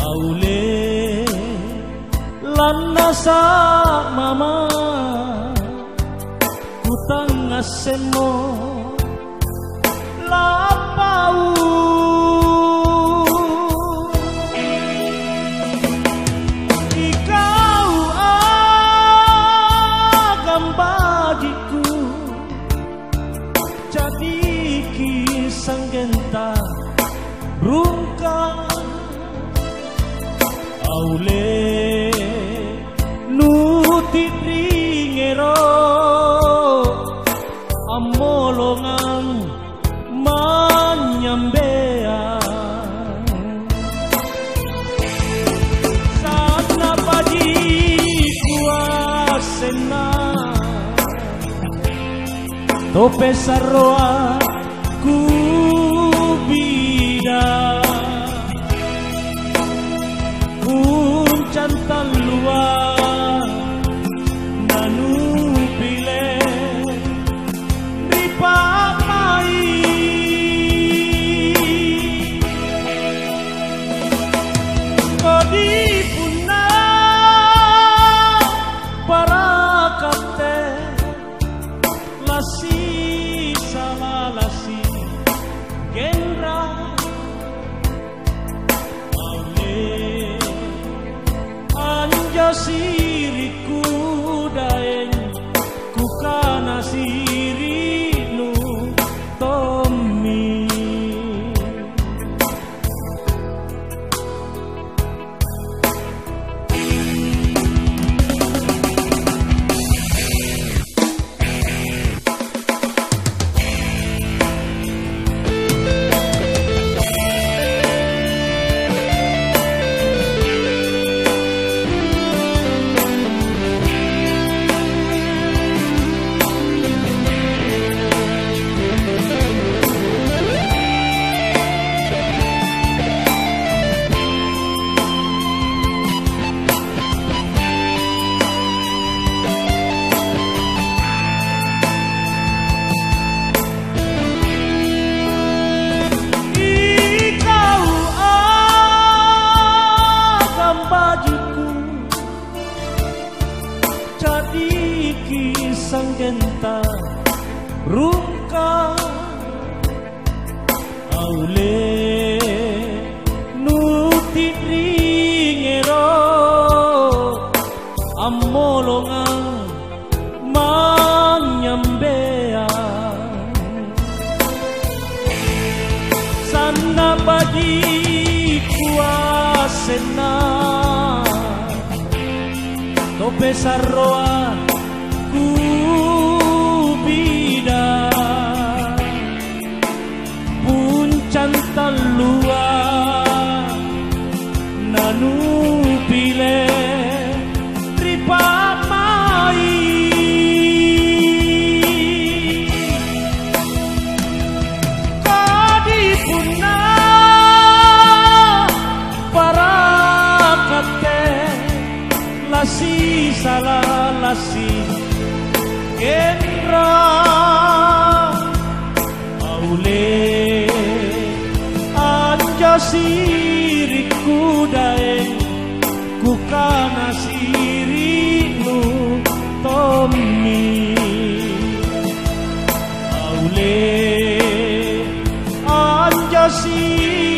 aule lan nasa mama kutang asemo lapau ikau akan bagiku jadi kisah genta rungkang aule nuti ringero amolongan manyambean sana pagi kuasena tope sarroa kubida puncantan luar nanu pile ripamai kodi punna para kapte lasi salalasi genra siriku daeng kukana sirinu Tommy kisang genta rungka aule nuti ringero amolongan manyambean sana bagi kuasena tope sarroa kubida puncantan luar nanu pile ripamai kadi punna para kate lasi salalasi genra aule anja siriku daeng kukana sirinu Tommy aule anja siriku